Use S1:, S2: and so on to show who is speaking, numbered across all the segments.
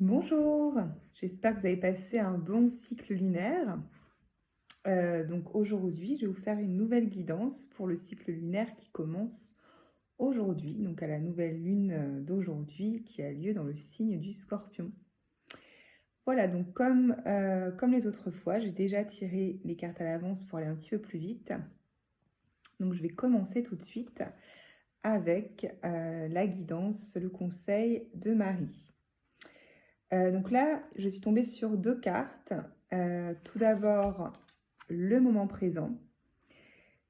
S1: Bonjour, j'espère que vous avez passé un bon cycle lunaire. Donc aujourd'hui, je vais vous faire une nouvelle guidance pour le cycle lunaire qui commence aujourd'hui, donc à la nouvelle lune d'aujourd'hui qui a lieu dans le signe du Scorpion. Voilà, donc comme les autres fois, j'ai déjà tiré les cartes à l'avance pour aller un petit peu plus vite. Donc je vais commencer tout de suite avec la guidance, le conseil de Marie. Donc là, je suis tombée sur 2 cartes. Tout d'abord, le moment présent.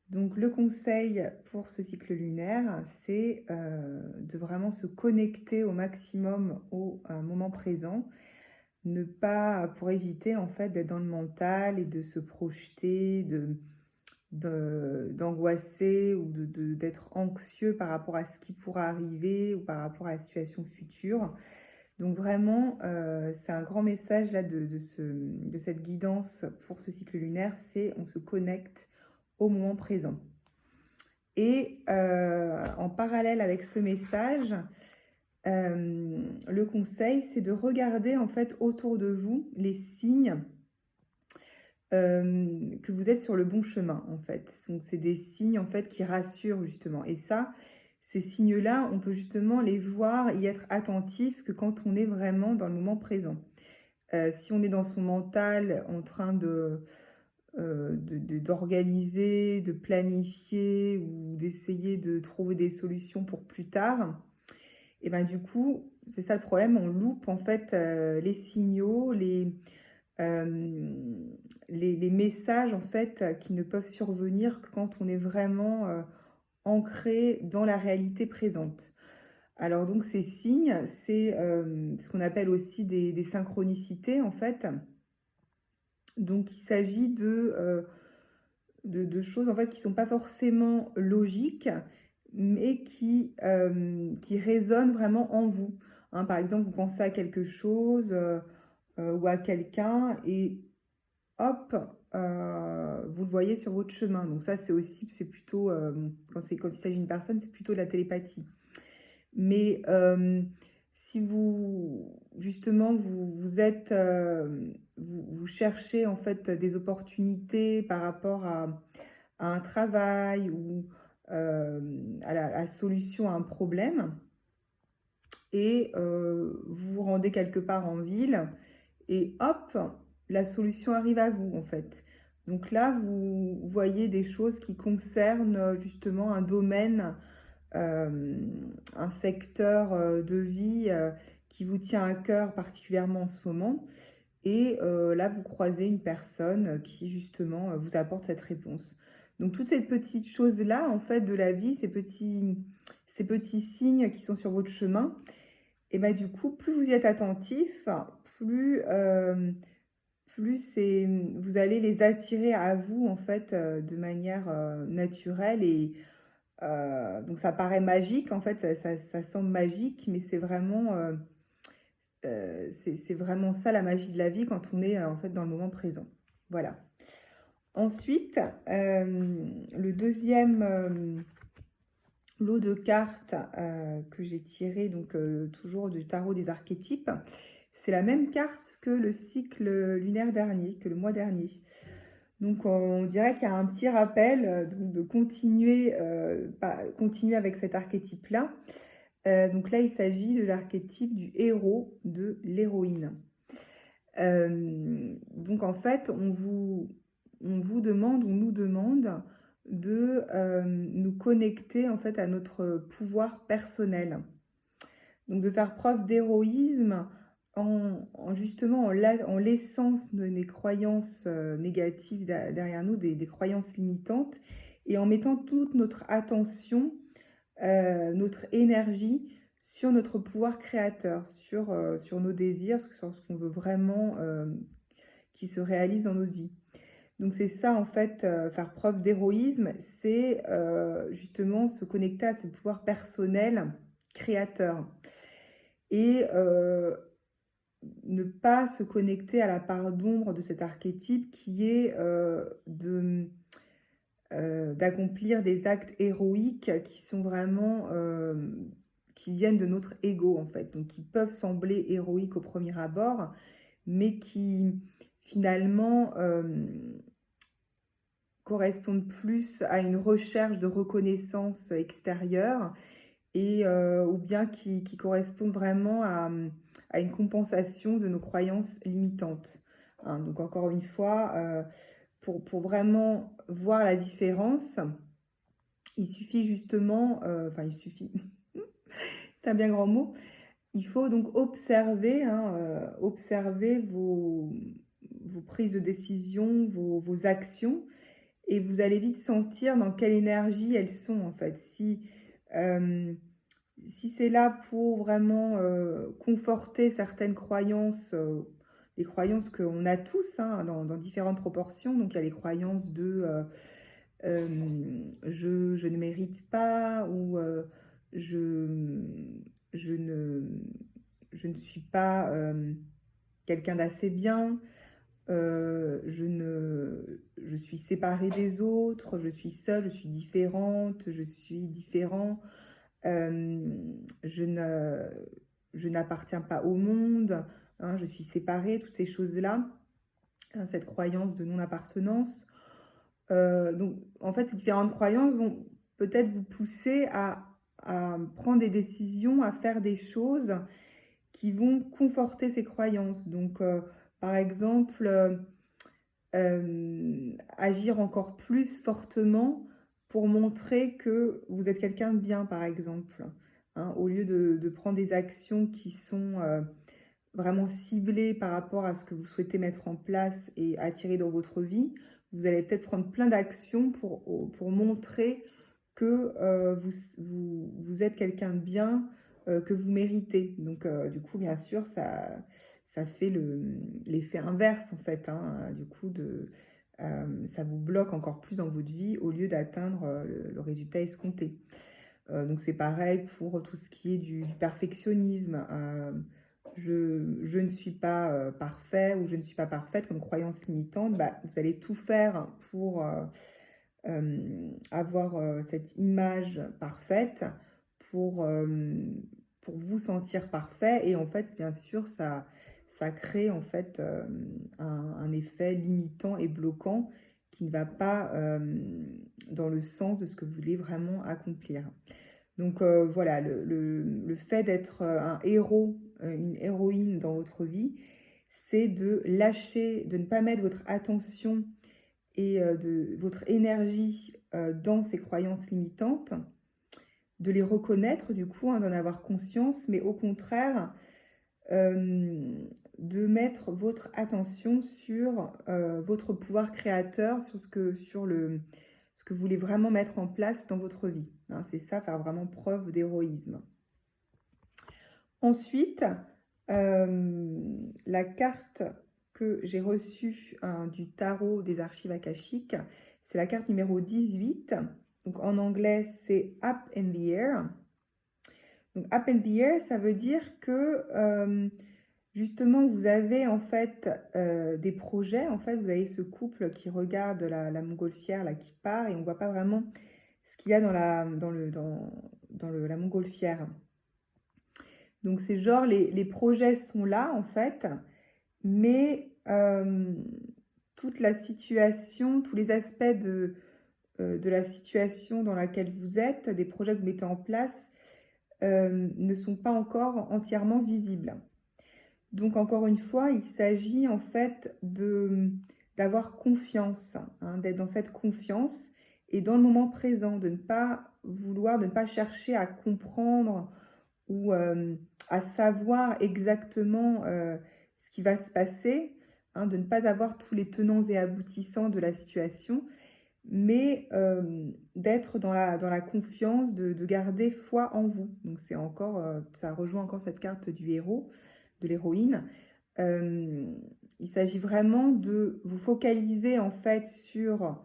S1: Donc le conseil pour ce cycle lunaire, c'est, de vraiment se connecter au maximum au, moment présent. Ne pas pour éviter en fait d'être dans le mental et de se projeter, d'angoisser ou d'être anxieux par rapport à ce qui pourra arriver ou par rapport à la situation future. Donc vraiment, c'est un grand message là de cette guidance pour ce cycle lunaire, c'est on se connecte au moment présent. Et en parallèle avec ce message, le conseil, c'est de regarder en fait autour de vous les signes que vous êtes sur le bon chemin en fait. Donc c'est des signes en fait qui rassurent justement. Et ça, ces signes-là, on peut justement les voir, y être attentif que quand on est vraiment dans le moment présent. Si on est dans son mental en train d'organiser, de planifier ou d'essayer de trouver des solutions pour plus tard, et ben du coup, c'est ça le problème, on loupe en fait les signaux, euh, les messages en fait qui ne peuvent survenir que quand on est vraiment ancré dans la réalité présente. Alors donc ces signes, c'est ce qu'on appelle aussi des synchronicités en fait. Donc il s'agit de choses en fait qui sont pas forcément logiques, mais qui résonnent vraiment en vous. Hein, par exemple, vous pensez à quelque chose ou à quelqu'un et hop, vous le voyez sur votre chemin. Donc ça, c'est aussi, c'est plutôt, quand il s'agit d'une personne, c'est plutôt de la télépathie. Mais si vous, justement, vous êtes, vous cherchez en fait des opportunités par rapport à un travail ou à la solution à un problème, et vous vous rendez quelque part en ville, et hop, la solution arrive à vous en fait. Donc là, vous voyez des choses qui concernent justement un domaine, un secteur de vie qui vous tient à cœur particulièrement en ce moment. Et là, vous croisez une personne qui justement vous apporte cette réponse. Donc toutes ces petites choses-là, en fait, de la vie, ces petits signes qui sont sur votre chemin, et ben du coup, plus vous y êtes attentif, plus, plus vous allez les attirer à vous, en fait, de manière naturelle. Et donc ça paraît magique, en fait, ça semble magique, mais c'est vraiment ça la magie de la vie quand on est en fait dans le moment présent. Voilà. Ensuite, le deuxième lot de cartes que j'ai tiré, donc toujours du tarot des archétypes, c'est la même carte que le cycle lunaire dernier, que le mois dernier. Donc on dirait qu'il y a un petit rappel donc de continuer avec cet archétype-là. Donc là, il s'agit de l'archétype du héros, de l'héroïne. Donc en fait, on vous demande, on nous demande de nous connecter en fait à notre pouvoir personnel. Donc de faire preuve d'héroïsme justement en laissant les croyances négatives derrière nous, des croyances limitantes, et en mettant toute notre attention, notre énergie sur notre pouvoir créateur, sur nos désirs, sur ce qu'on veut vraiment qui se réalise dans notre vie. Donc c'est ça en fait, faire preuve d'héroïsme, c'est justement se connecter à ce pouvoir personnel créateur. Et ne pas se connecter à la part d'ombre de cet archétype qui est d'accomplir des actes héroïques qui sont vraiment qui viennent de notre ego, en fait, donc qui peuvent sembler héroïques au premier abord, mais qui finalement correspondent plus à une recherche de reconnaissance extérieure ou bien qui correspondent vraiment à une compensation de nos croyances limitantes. Hein. Donc encore une fois, pour vraiment voir la différence, il suffit justement, enfin il suffit, c'est un bien grand mot, il faut donc observer, hein, observer vos prises de décision, vos actions, et vous allez vite sentir dans quelle énergie elles sont en fait. Euh, Si c'est là pour vraiment conforter certaines croyances, les croyances qu'on a tous hein, dans différentes proportions, donc il y a les croyances de je ne mérite pas ou je, je, ne, je ne suis pas quelqu'un d'assez bien, je suis séparée des autres, je suis seule, je suis différente, je suis différent. Euh, je ne, je n'appartiens pas au monde, hein, je suis séparée, toutes ces choses-là, hein, cette croyance de non-appartenance. Donc, en fait, ces différentes croyances vont peut-être vous pousser à prendre des décisions, à faire des choses qui vont conforter ces croyances. Donc, par exemple, agir encore plus fortement pour montrer que vous êtes quelqu'un de bien, par exemple. Hein, au lieu de prendre des actions qui sont vraiment ciblées par rapport à ce que vous souhaitez mettre en place et attirer dans votre vie, vous allez peut-être prendre plein d'actions pour montrer que vous êtes quelqu'un de bien, que vous méritez. Donc, du coup, bien sûr, ça fait l'effet inverse, en fait. Hein, du coup, ça vous bloque encore plus dans votre vie au lieu d'atteindre le résultat escompté. Donc, c'est pareil pour tout ce qui est du perfectionnisme. Je ne suis pas parfait ou je ne suis pas parfaite comme croyance limitante. Bah, vous allez tout faire pour avoir cette image parfaite pour, pour vous sentir parfait. Et en fait, bien sûr, ça crée en fait un effet limitant et bloquant qui ne va pas dans le sens de ce que vous voulez vraiment accomplir. Donc voilà, le fait d'être un héros, une héroïne dans votre vie, c'est de lâcher, de ne pas mettre votre attention et de votre énergie dans ces croyances limitantes, de les reconnaître du coup, hein, d'en avoir conscience, mais au contraire, de mettre votre attention sur votre pouvoir créateur, sur ce que vous voulez vraiment mettre en place dans votre vie. Hein, c'est ça, faire vraiment preuve d'héroïsme. Ensuite, la carte que j'ai reçue du tarot des archives akashiques, c'est la carte numéro 18. Donc en anglais, c'est Up in the Air. Donc Up in the Air, ça veut dire que justement, vous avez en fait des projets. En fait, vous avez ce couple qui regarde la montgolfière là, qui part et on ne voit pas vraiment ce qu'il y a dans la montgolfière. Donc, c'est genre, les projets sont là, en fait, mais toute la situation, tous les aspects de la situation dans laquelle vous êtes, des projets que vous mettez en place, ne sont pas encore entièrement visibles. Donc, encore une fois, il s'agit en fait d'avoir confiance, hein, d'être dans cette confiance et dans le moment présent, de ne pas vouloir, de ne pas chercher à comprendre ou à savoir exactement ce qui va se passer, hein, de ne pas avoir tous les tenants et aboutissants de la situation, mais d'être dans la confiance, de garder foi en vous. Donc c'est encore, ça rejoint encore cette carte du héros, de l'héroïne. Il s'agit vraiment de vous focaliser en fait sur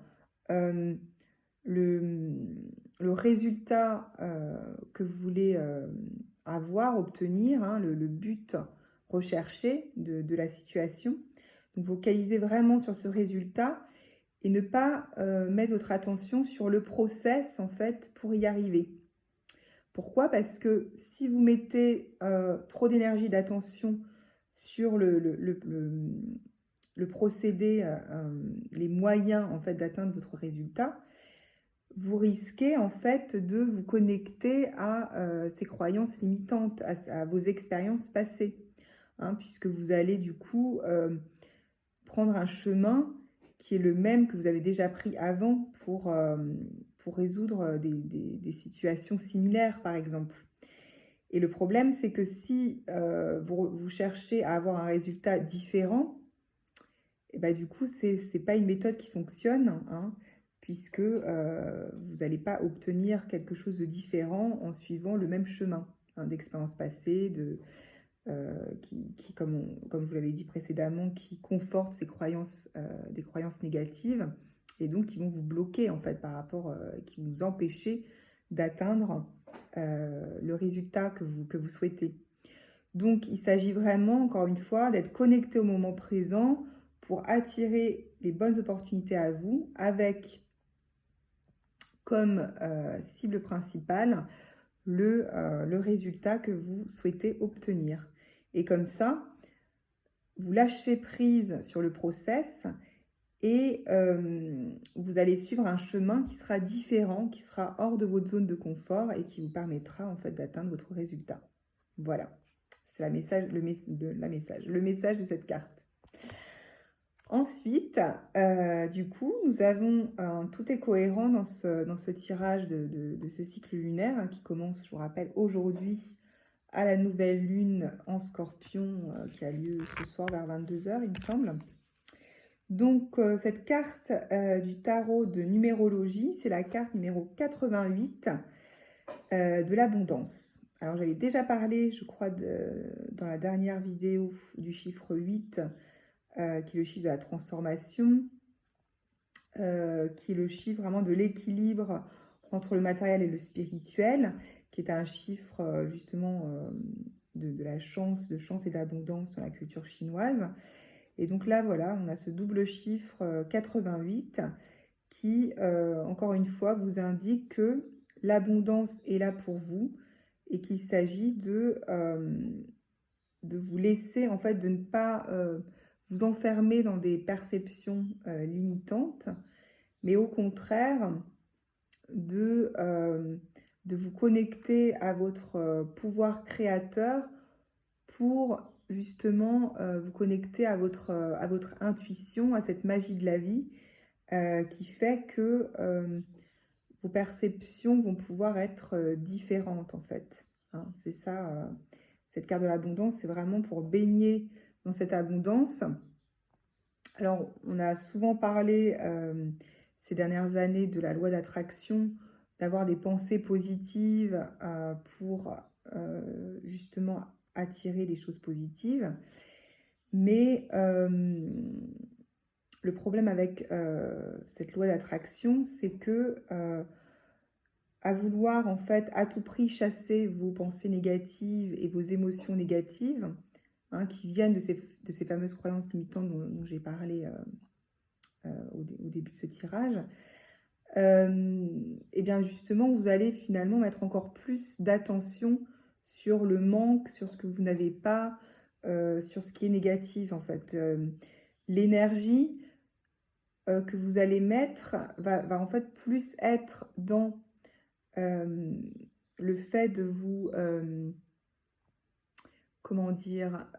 S1: euh, le, le résultat que vous voulez avoir, obtenir, hein, le but recherché de la situation. Donc, focaliser vraiment sur ce résultat et ne pas mettre votre attention sur le process en fait pour y arriver. Pourquoi? Parce que si vous mettez trop d'énergie, d'attention sur le procédé, les moyens en fait d'atteindre votre résultat, vous risquez en fait de vous connecter à ces croyances limitantes, à vos expériences passées, hein, puisque vous allez du coup prendre un chemin qui est le même que vous avez déjà pris avant pour résoudre des situations similaires, par exemple. Et le problème, c'est que si vous cherchez à avoir un résultat différent, et bah, du coup, c'est pas une méthode qui fonctionne, hein, puisque vous n'allez pas obtenir quelque chose de différent en suivant le même chemin, hein, d'expérience passée, comme je vous l'avais dit précédemment, qui conforte ces croyances, des croyances négatives, et donc qui vont vous bloquer en fait par rapport, qui vous empêcher d'atteindre le résultat que vous souhaitez. Donc, il s'agit vraiment, encore une fois, d'être connecté au moment présent pour attirer les bonnes opportunités à vous avec comme cible principale le résultat que vous souhaitez obtenir. Et comme ça, vous lâchez prise sur le process et vous allez suivre un chemin qui sera différent, qui sera hors de votre zone de confort et qui vous permettra en fait d'atteindre votre résultat. Voilà, c'est le message de cette carte. Ensuite, du coup, nous avons tout est cohérent dans ce tirage de ce cycle lunaire, hein, qui commence, je vous rappelle, aujourd'hui à la nouvelle lune en Scorpion, qui a lieu ce soir vers 22 h, il me semble. Donc, cette carte du tarot de numérologie, c'est la carte numéro 88 de l'abondance. Alors, j'avais déjà parlé, je crois, dans la dernière vidéo du chiffre 8, qui est le chiffre de la transformation, qui est le chiffre vraiment de l'équilibre entre le matériel et le spirituel, qui est un chiffre justement de la chance, de chance et d'abondance dans la culture chinoise. Et donc là, voilà, on a ce double chiffre 88 qui, encore une fois, vous indique que l'abondance est là pour vous et qu'il s'agit de vous laisser, en fait, de ne pas vous enfermer dans des perceptions limitantes, mais au contraire, de vous connecter à votre pouvoir créateur pour justement vous connecter à votre intuition, à cette magie de la vie qui fait que vos perceptions vont pouvoir être différentes en fait, hein. C'est ça, cette carte de l'abondance, c'est vraiment pour baigner dans cette abondance. Alors, on a souvent parlé ces dernières années de la loi d'attraction, d'avoir des pensées positives pour justement attirer des choses positives. Mais le problème avec cette loi d'attraction, c'est que à vouloir en fait à tout prix chasser vos pensées négatives et vos émotions négatives, hein, qui viennent de ces fameuses croyances limitantes dont j'ai parlé au début de ce tirage, et bien justement, vous allez finalement mettre encore plus d'attention sur le manque, sur ce que vous n'avez pas, sur ce qui est négatif en fait. L'énergie que vous allez mettre va en fait plus être dans le fait de vous, comment dire,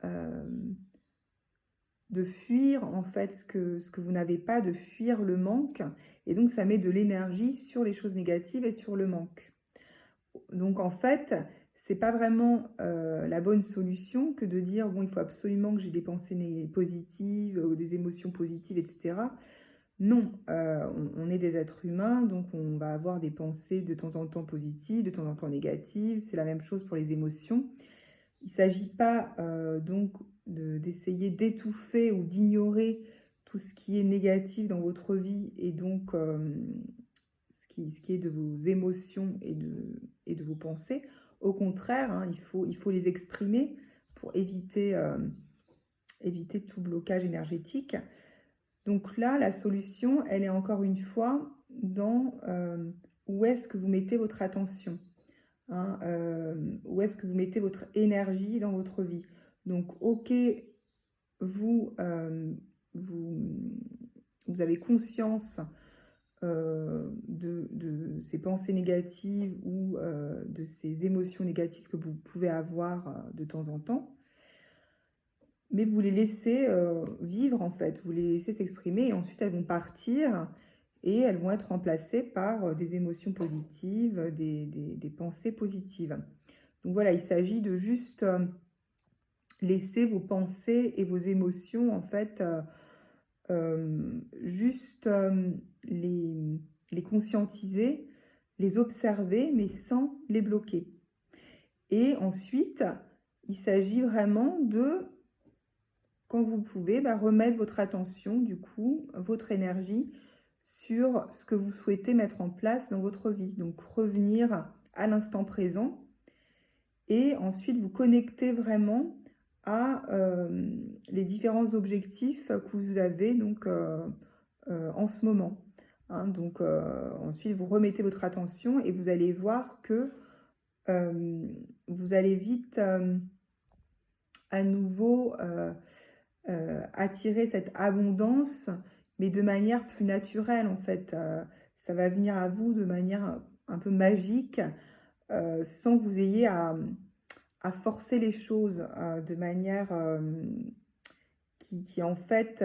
S1: de fuir en fait ce que vous n'avez pas, de fuir le manque. Et donc, ça met de l'énergie sur les choses négatives et sur le manque. Donc, en fait, c'est pas vraiment la bonne solution que de dire, bon, il faut absolument que j'ai des pensées positives ou des émotions positives, etc. Non, on est des êtres humains, donc on va avoir des pensées de temps en temps positives, de temps en temps négatives. C'est la même chose pour les émotions. Il ne s'agit pas donc d'essayer d'étouffer ou d'ignorer tout ce qui est négatif dans votre vie et donc ce qui est de vos émotions et de vos pensées. Au contraire, hein, il faut les exprimer pour éviter tout blocage énergétique. Donc là, la solution, elle est encore une fois dans où est-ce que vous mettez votre attention. hein, où est-ce que vous mettez votre énergie dans votre vie. Donc OK, vous, vous vous avez conscience, de ces pensées négatives ou, de ces émotions négatives que vous pouvez avoir, de temps en temps. Mais vous les laissez, vivre en fait, vous les laissez s'exprimer et ensuite elles vont partir et elles vont être remplacées par, des émotions positives, des pensées positives. Donc voilà, il s'agit de juste, laisser vos pensées et vos émotions en fait, juste, les conscientiser, les observer, mais sans les bloquer. Et ensuite, il s'agit vraiment de, quand vous le pouvez, bah, remettre votre attention, du coup, votre énergie sur ce que vous souhaitez mettre en place dans votre vie. Donc revenir à l'instant présent et ensuite vous connecter vraiment à les différents objectifs que vous avez donc en ce moment. Hein. Donc ensuite vous remettez votre attention et vous allez voir que euh, vous allez vite à nouveau attirer cette abondance, mais de manière plus naturelle en fait. Ça va venir à vous de manière un peu magique, sans que vous ayez à forcer les choses de manière qui en fait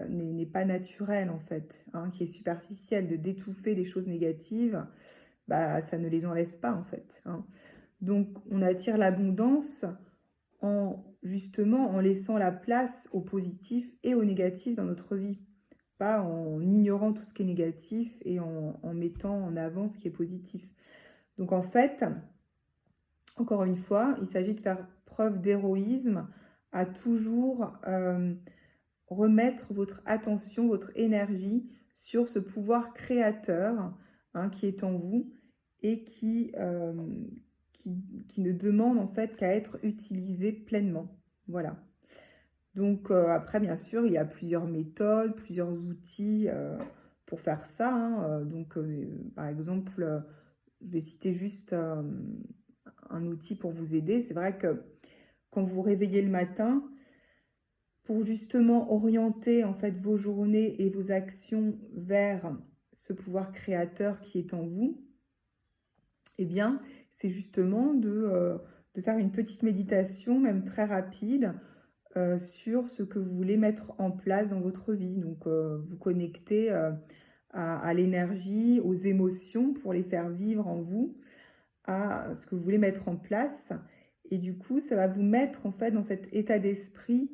S1: n'est pas naturelle en fait, hein, qui est superficielle, de d'étouffer des choses négatives, bah ça ne les enlève pas en fait, hein. Donc on attire l'abondance en justement en laissant la place au positif et au négatif dans notre vie, pas en ignorant tout ce qui est négatif et en mettant en avant ce qui est positif. Donc en fait, encore une fois, il s'agit de faire preuve d'héroïsme, à toujours remettre votre attention, votre énergie sur ce pouvoir créateur, hein, qui est en vous et qui ne demande en fait qu'à être utilisé pleinement. Voilà. Donc après, bien sûr, il y a plusieurs méthodes, plusieurs outils pour faire ça, hein. Donc, par exemple, je vais citer juste un outil pour vous aider. C'est vrai que quand vous vous réveillez le matin, pour justement orienter en fait vos journées et vos actions vers ce pouvoir créateur qui est en vous, eh bien, c'est justement de faire une petite méditation, même très rapide, sur ce que vous voulez mettre en place dans votre vie. Donc, vous connecter à l'énergie, aux émotions pour les faire vivre en vous, à ce que vous voulez mettre en place. Et du coup, ça va vous mettre en fait dans cet état d'esprit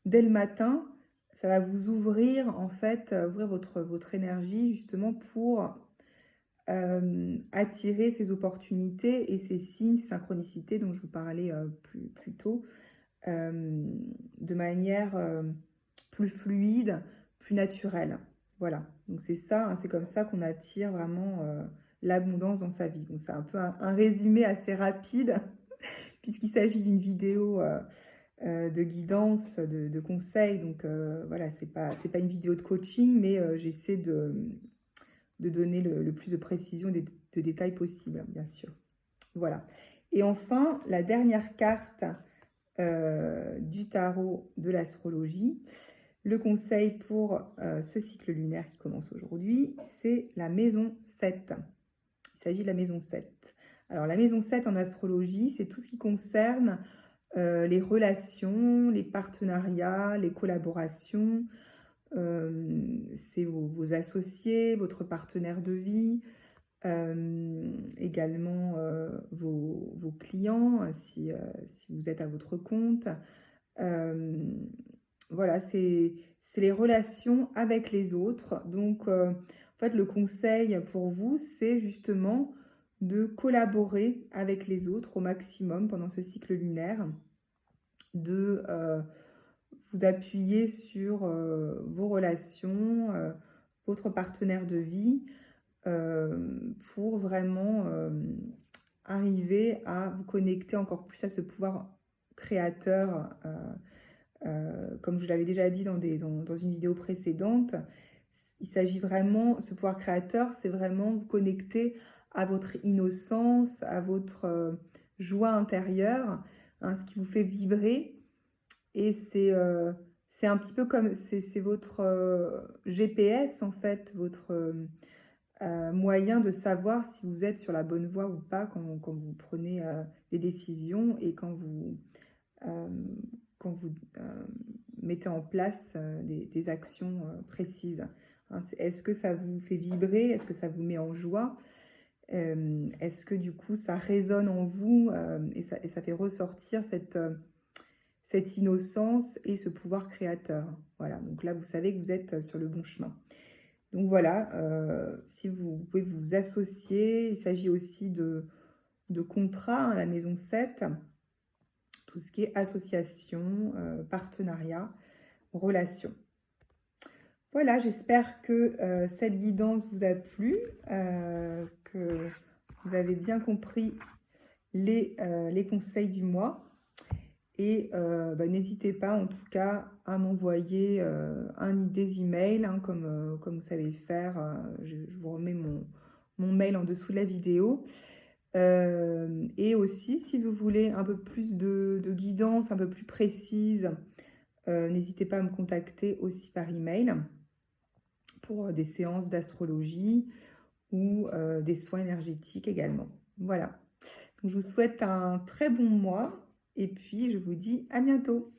S1: dès le matin. Ça va vous ouvrir en fait, ouvrir votre énergie justement pour attirer ces opportunités et ces signes, synchronicités dont je vous parlais plus tôt, euh, de manière plus fluide, plus naturelle. Voilà, donc c'est ça, hein, c'est comme ça qu'on attire vraiment l'abondance dans sa vie. Donc c'est un peu un résumé assez rapide, puisqu'il s'agit d'une vidéo de guidance, de conseils. Donc voilà, c'est pas une vidéo de coaching, mais j'essaie de donner le plus de précision et de détails possible, bien sûr. Voilà. Et enfin, la dernière carte du tarot de l'astrologie, le conseil pour ce cycle lunaire qui commence aujourd'hui, c'est la maison 7. Il s'agit de la maison 7. Alors la maison 7 en astrologie, c'est tout ce qui concerne les relations, les partenariats, les collaborations, c'est vos associés, votre partenaire de vie, également vos clients, si vous êtes à votre compte. Euh, voilà, c'est les relations avec les autres. Donc, en fait, le conseil pour vous, c'est justement de collaborer avec les autres au maximum pendant ce cycle lunaire, de vous appuyer sur vos relations, votre partenaire de vie, pour vraiment arriver à vous connecter encore plus à ce pouvoir créateur. Comme je l'avais déjà dit dans une vidéo précédente, il s'agit vraiment, ce pouvoir créateur, c'est vraiment vous connecter à votre innocence, à votre joie intérieure, hein, ce qui vous fait vibrer. Et c'est un petit peu comme, c'est votre GPS en fait, votre moyen de savoir si vous êtes sur la bonne voie ou pas quand vous prenez des décisions et euh, quand vous mettez en place des actions précises. Hein. Est-ce que ça vous fait vibrer? Est-ce que ça vous met en joie? Est-ce que du coup ça résonne en vous et ça fait ressortir cette innocence et ce pouvoir créateur? Voilà, donc là vous savez que vous êtes sur le bon chemin. Donc voilà, si vous pouvez vous associer, il s'agit aussi de contrats, hein, la maison 7, tout ce qui est association, partenariat, relation. Voilà, j'espère que cette guidance vous a plu, que vous avez bien compris les conseils du mois. Et bah, n'hésitez pas en tout cas à m'envoyer des emails, hein, comme vous savez le faire. Je vous remets mon mail en dessous de la vidéo. Et aussi, si vous voulez un peu plus de guidance, un peu plus précise, n'hésitez pas à me contacter aussi par email pour des séances d'astrologie ou des soins énergétiques également. Voilà. Donc, je vous souhaite un très bon mois et puis je vous dis à bientôt.